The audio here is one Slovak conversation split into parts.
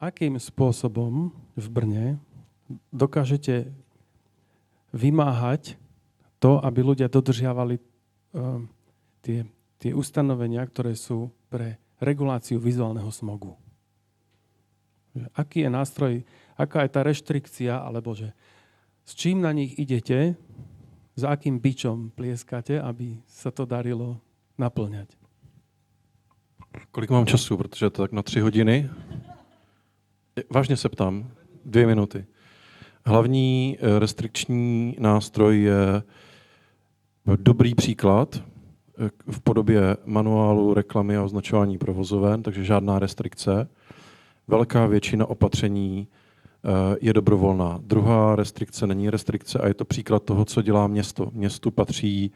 akým spôsobom v Brne dokážete vymáhať to, aby ľudia dodržiavali tie ustanovenia, ktoré sú pre reguláciu vizuálneho smogu. Aký je nástroj, aká je tá reštrikcia, alebo že s čím na nich idete, za akým bičom plieskate, aby sa to darilo naplňať? Kolik mám času, protože je to tak na 3 hodiny? Vážně se ptám, 2 minuty. Hlavní restrikční nástroj je dobrý příklad v podobě manuálu reklamy a označování provozoven, takže žádná restrikce. Velká většina opatření je dobrovolná. Druhá restrikce není restrikce a je to příklad toho, co dělá město. Městu patří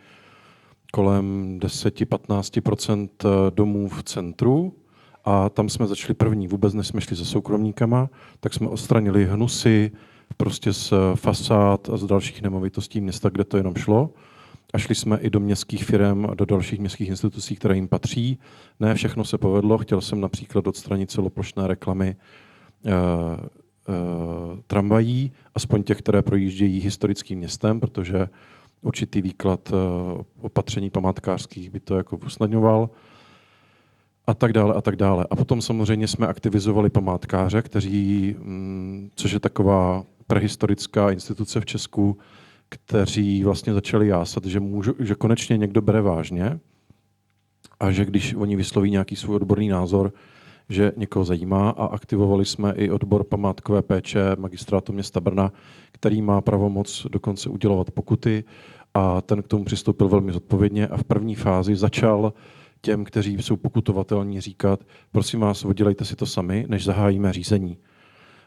kolem 10-15% domů v centru a tam jsme začali první. Vůbec než jsme šli se soukromníkama, tak jsme odstranili hnusy prostě z fasád a z dalších nemovitostí města, kde to jenom šlo. A šli jsme i do městských firem a do dalších městských institucí, které jim patří. Ne všechno se povedlo. Chtěl jsem například odstranit celoplošné reklamy tramvají, aspoň těch, které projíždějí historickým městem, protože určitý výklad opatření památkářských by to jako usnadňoval. A tak dále, a tak dále. A potom samozřejmě jsme aktivizovali památkáře, kteří, což je taková prehistorická instituce v Česku, kteří vlastně začali jásat, že konečně někdo bere vážně a že když oni vysloví nějaký svůj odborný názor, že někoho zajímá, a aktivovali jsme i odbor památkové péče Magistrátu města Brna, který má pravomoc dokonce udělovat pokuty, a ten k tomu přistoupil velmi zodpovědně a v první fázi začal těm, kteří jsou pokutovatelní, říkat: prosím vás, udělejte si to sami, než zahájíme řízení.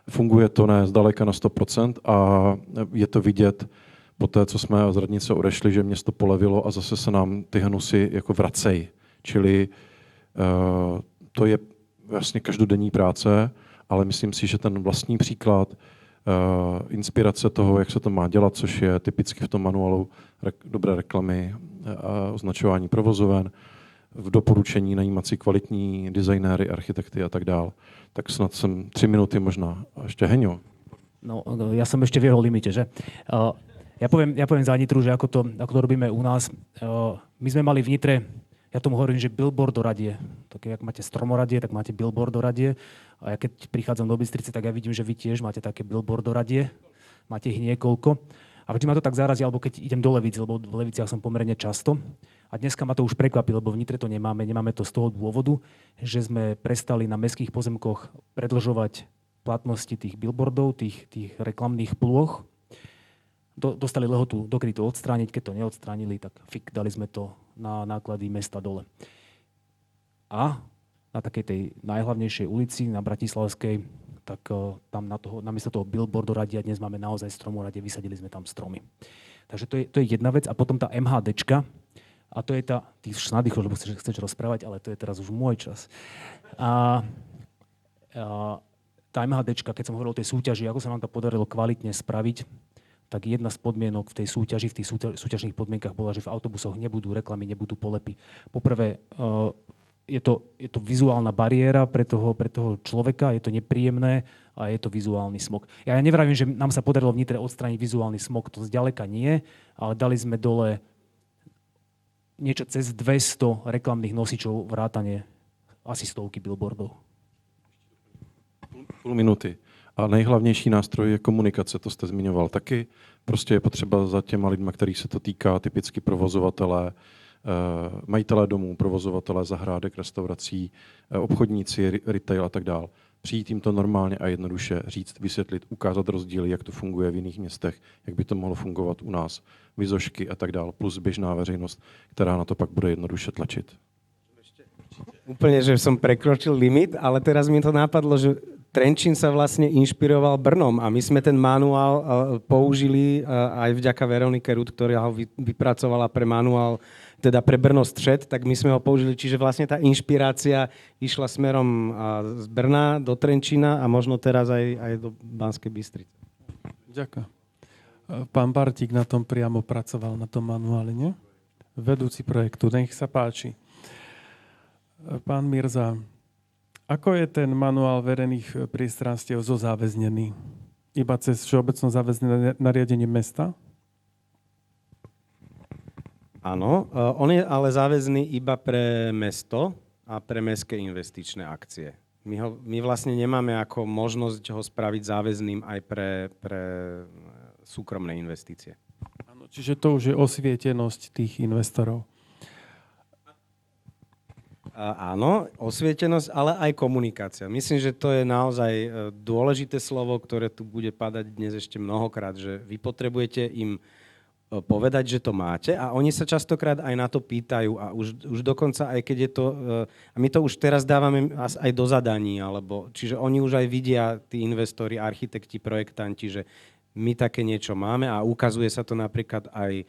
Funguje to ne zdaleka na 100% a je to vidět po té, co jsme z radnice odešli, že město polevilo a zase se nám ty hnusy jako vracejí. Čili to je vlastně každodenní práce, ale myslím si, že ten vlastní příklad, inspirace toho, jak se to má dělat, což je typicky v tom manuálu dobré reklamy a označování provozoven, v doporučení najímat si kvalitní designéry, architekty a tak dál. Tak snad jsem 3 minuty možná. A ještě Heňo. No, ja som ešte v jeho limite, že? Ja poviem za Nitru, že ako to robíme u nás. My sme mali v Nitre, ja tomu hovorím, že billboardoradie. Také, jak máte stromoradie, tak máte billboardoradie. A ja keď prichádzam do Bystrice, tak ja vidím, že vy tiež máte také billboardoradie. Máte ich niekoľko. A vždy ma to tak zarazí, alebo keď idem do Levíc, lebo v Leviciach som pomerne často. A dneska ma to už prekvapí, lebo v Nitre to nemáme. Nemáme to z toho dôvodu, že sme prestali na mestských pozemkoch predĺžovať platnosti tých billboardov, tých reklamných plôch. Dostali lehotu, dokedy to odstrániť. Keď to neodstránili, tak dali sme to na náklady mesta dole. A na takej tej najhlavnejšej ulici, na Bratislavskej, tak tam namiesto toho billboardoradia dnes máme naozaj stromoradie, vysadili sme tam stromy. Takže to je jedna vec. A potom tá MHDčka, a to je tá, ty už nadýchol, lebo chceš rozprávať, ale to je teraz už môj čas. A tá MHDčka, keď som hovoril o tej súťaži, ako sa nám to podarilo kvalitne spraviť, tak jedna z podmienok v tej súťaži, v tých súťažných podmienkach bola, že v autobusoch nebudú reklamy, nebudú polepy. Poprvé, je to vizuálna bariéra pre toho človeka, je to nepríjemné a je to vizuálny smog. Ja nevravím, že nám sa podarilo v Nitre odstrániť vizuálny smog, to zďaleka nie, ale dali sme dole niečo cez 200 reklamných nosičov, vrátane asi stovky billboardov. Půl minuty. A nejhlavnější nástroj je komunikace, to jste zmiňoval taky. Prostě je potřeba za těma lidma, kterých se to týká, typicky provozovatelé, majitelé domů, provozovatelé zahrádek, restaurací, obchodníci, retail a tak dál. Přijít jim to normálně a jednoduše říct, vysvětlit, ukázat rozdíly, jak to funguje v jiných městech, jak by to mohlo fungovat u nás, vizošky a tak dál, plus běžná veřejnost, která na to pak bude jednoduše tlačit. Úplne, že som prekročil limit, ale teraz mi to napadlo, že Trenčín sa vlastne inšpiroval Brnom a my sme ten manuál použili aj vďaka Veronike Rud, ktorá ho vypracovala pre manuál, teda pre Brno střed, tak my sme ho použili. Čiže vlastne tá inšpirácia išla smerom z Brna do Trenčína a možno teraz aj do Banskej Bystrice. Ďakujem. Pán Bartík na tom priamo pracoval, na tom manuáli, nie? Vedúci projektu, nech sa páči. Pán Mirza, Ako je ten manuál verejných priestranstiev zozáväznený? Iba cez všeobecné záväzné nariadenie mesta? Áno, on je ale záväzný iba pre mesto a pre mestské investičné akcie. My vlastne nemáme ako možnosť ho spraviť záväzným aj pre súkromné investície. Áno, čiže to už je osvietenosť tých investorov. Áno, osvietenosť, ale aj komunikácia. Myslím, že to je naozaj dôležité slovo, ktoré tu bude padať dnes ešte mnohokrát, že vy potrebujete im povedať, že to máte a oni sa častokrát aj na to pýtajú a už dokonca aj keď je to, a my to už teraz dávame aj do zadaní, čiže oni už aj vidia, tí investori, architekti, projektanti, že my také niečo máme a ukazuje sa to napríklad aj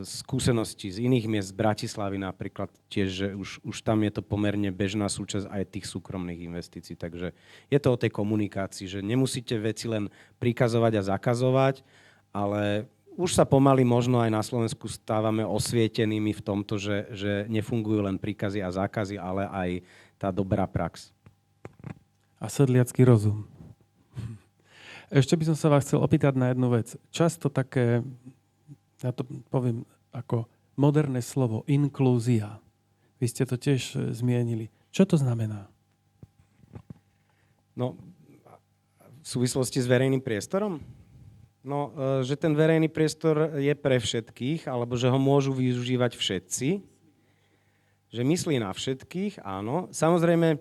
skúsenosti z iných miest, z Bratislavy napríklad tiež, že už tam je to pomerne bežná súčasť aj tých súkromných investícií. Takže je to o tej komunikácii, že nemusíte veci len prikazovať a zakazovať, ale už sa pomaly možno aj na Slovensku stávame osvietenými v tomto, že nefungujú len príkazy a zákazy, ale aj tá dobrá prax. A sedliacky rozum. Ešte by som sa vás chcel opýtať na jednu vec. Často také, ja to poviem ako moderné slovo, inklúzia. Vy ste to tiež zmienili. Čo to znamená? No, v súvislosti s verejným priestorom? No, že ten verejný priestor je pre všetkých, alebo že ho môžu využívať všetci. Že myslí na všetkých, áno. Samozrejme,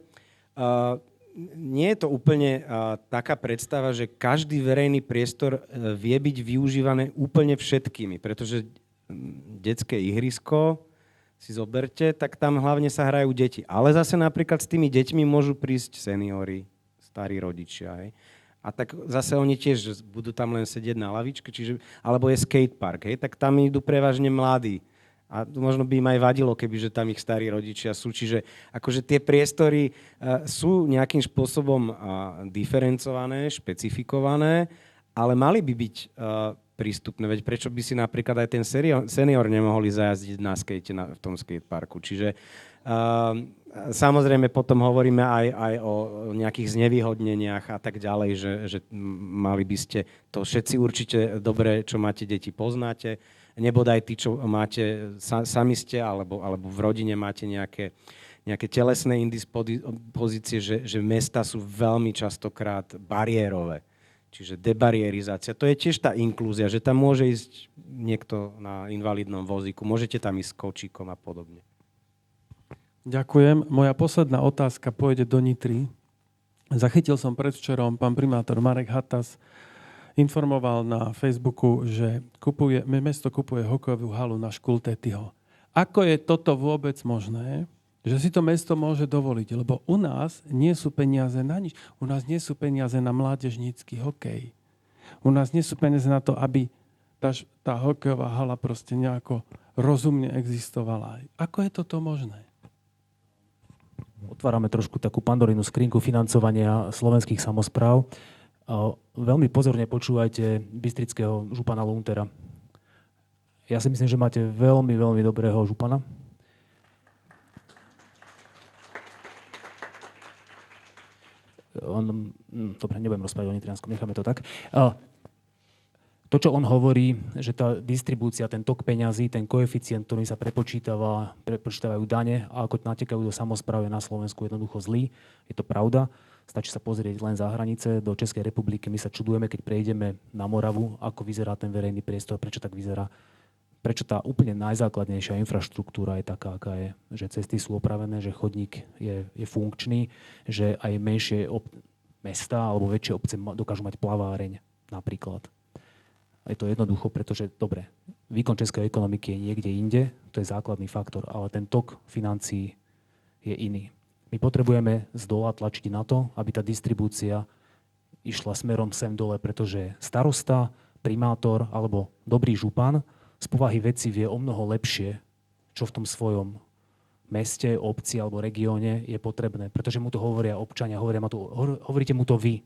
nie je to úplne taká predstava, že každý verejný priestor vie byť využívaný úplne všetkými, pretože detské ihrisko si zoberte, tak tam hlavne sa hrajú deti. Ale zase napríklad s tými deťmi môžu prísť seniori, starí rodičia. Hej. A tak zase oni tiež budú tam len sedieť na lavičke, alebo je skatepark, hej, tak tam idú prevažne mladí. A možno by im aj vadilo, kebyže tam ich starí rodičia sú. Čiže akože tie priestory sú nejakým spôsobom diferencované, špecifikované, ale mali by byť prístupné. Veď prečo by si napríklad aj ten senior nemohli zajazdiť na skate v tom skateparku. Čiže samozrejme potom hovoríme aj o nejakých znevýhodneniach a tak ďalej, že mali by ste to všetci určite dobre, čo máte deti, poznáte. Nebodaj tí, čo máte, sami ste, alebo v rodine máte nejaké telesné indispozície, že mesta sú veľmi častokrát bariérové. Čiže debariérizácia. To je tiež tá inklúzia, že tam môže ísť niekto na invalidnom vozíku, môžete tam ísť s kočíkom a podobne. Ďakujem. Moja posledná otázka pôjde do Nitry. Zachytil som predvčerom, pán primátor Marek Hatas informoval na Facebooku, že mesto kupuje hokejovú halu na Škultétyho. Ako je toto vôbec možné, že si to mesto môže dovoliť? Lebo u nás nie sú peniaze na nič. U nás nie sú peniaze na mládežnícky hokej. U nás nie sú peniaze na to, aby tá hokejová hala proste nejako rozumne existovala. Ako je toto možné? Otvárame trošku takú Pandorinu skrinku financovania slovenských samospráv. Veľmi pozorne počúvajte bystrického župana Luntera. Ja si myslím, že máte veľmi, veľmi dobrého župana. Dobre, nebudem rozprávať o Nitrianskom, necháme to tak. To, čo on hovorí, že tá distribúcia, ten tok peňazí, ten koeficient, ktorý sa prepočítavajú dane a ako natekajú do samosprávy na Slovensku, jednoducho zlý. Je to pravda. Stačí sa pozrieť len za hranice do Českej republiky. My sa čudujeme, keď prejdeme na Moravu, ako vyzerá ten verejný priestor, prečo tak vyzerá. Prečo tá úplne najzákladnejšia infraštruktúra je taká, aká je. Že cesty sú opravené, že chodník je funkčný, že aj menšie mesta alebo väčšie obce dokážu mať plaváreň napríklad. Je to jednoducho, pretože, dobre, výkon českej ekonomiky je niekde inde, to je základný faktor, ale ten tok financií je iný. My potrebujeme z dola tlačiť na to, aby tá distribúcia išla smerom sem dole, pretože starosta, primátor alebo dobrý župan z povahy veci vie omnoho lepšie, čo v tom svojom meste, obci alebo regióne je potrebné. Pretože mu to hovoria občania, hovoríte mu to vy.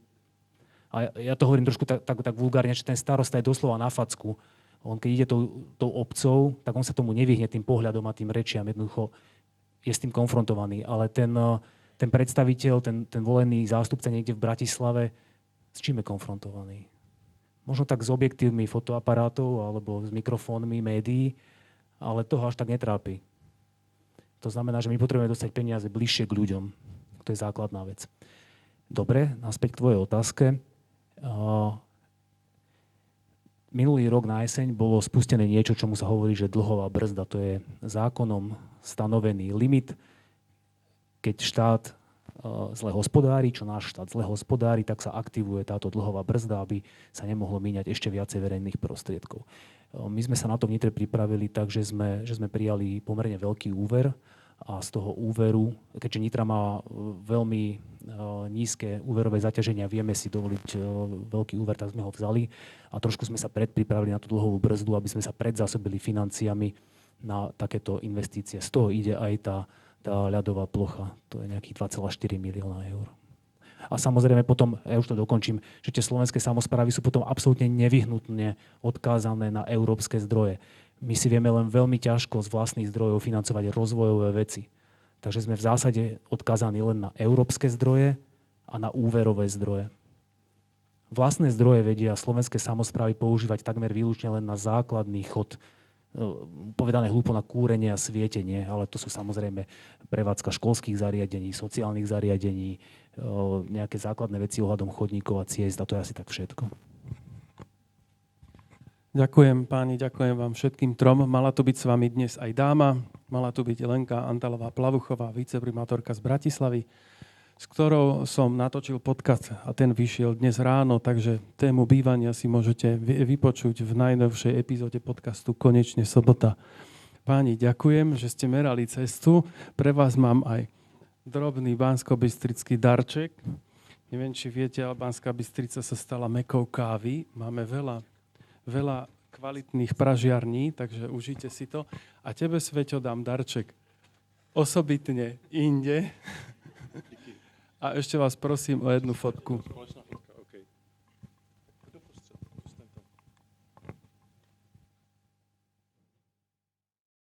A ja to hovorím trošku tak vulgárne, že ten starosta je doslova na facku. On keď ide tou obcou, tak on sa tomu nevyhne tým pohľadom a tým rečiam. Jednoducho je s tým konfrontovaný. Ale ten ten predstaviteľ, ten volený zástupca niekde v Bratislave, s čím je konfrontovaný? Možno tak s objektívmi fotoaparátov alebo s mikrofónmi médií, ale toho až tak netrápi. To znamená, že my potrebujeme dostať peniaze bližšie k ľuďom. To je základná vec. Dobre, naspäť k tvojej otázke. Minulý rok na jeseň bolo spustené niečo, čomu sa hovorí, že dlhová brzda. To je zákonom stanovený limit. Keď štát zle hospodári, čo náš štát zle hospodári, tak sa aktivuje táto dlhová brzda, aby sa nemohlo míňať ešte viacej verejných prostriedkov. My sme sa na to v Nitre pripravili tak, že sme prijali pomerne veľký úver a z toho úveru, keďže Nitra má veľmi nízke úverové zaťaženia, vieme si dovoliť veľký úver, tak sme ho vzali a trošku sme sa predpripravili na tú dlhovú brzdu, aby sme sa predzásobili financiami na takéto investície. Z toho ide aj tá ľadová plocha, to je nejakých 2,4 milióna eur. A samozrejme potom, ja už to dokončím, že tie slovenské samosprávy sú potom absolútne nevyhnutne odkázané na európske zdroje. My si vieme len veľmi ťažko z vlastných zdrojov financovať rozvojové veci. Takže sme v zásade odkázaní len na európske zdroje a na úverové zdroje. Vlastné zdroje vedia slovenské samosprávy používať takmer výlučne len na základný chod, povedané hlúpo, na kúrenie a svietenie, ale to sú samozrejme prevádzka školských zariadení, sociálnych zariadení, nejaké základné veci ohľadom chodníkov a ciest, a to je asi tak všetko. Ďakujem páni, ďakujem vám všetkým trom. Mala tu byť s vami dnes aj dáma, mala tu byť Lenka Antalová-Plavuchová, viceprimátorka z Bratislavy, s ktorou som natočil podcast a ten vyšiel dnes ráno, takže tému bývania si môžete vypočuť v najnovšej epizóde podcastu Konečne sobota. Páni, ďakujem, že ste merali cestu. Pre vás mám aj drobný banskobystrický darček. Neviem, či viete, ale Banská Bystrica sa stala mekou kávy. Máme veľa kvalitných pražiarní, takže užite si to. A tebe, Sveťo, dám darček osobitne inde. A ešte vás prosím o jednu fotku.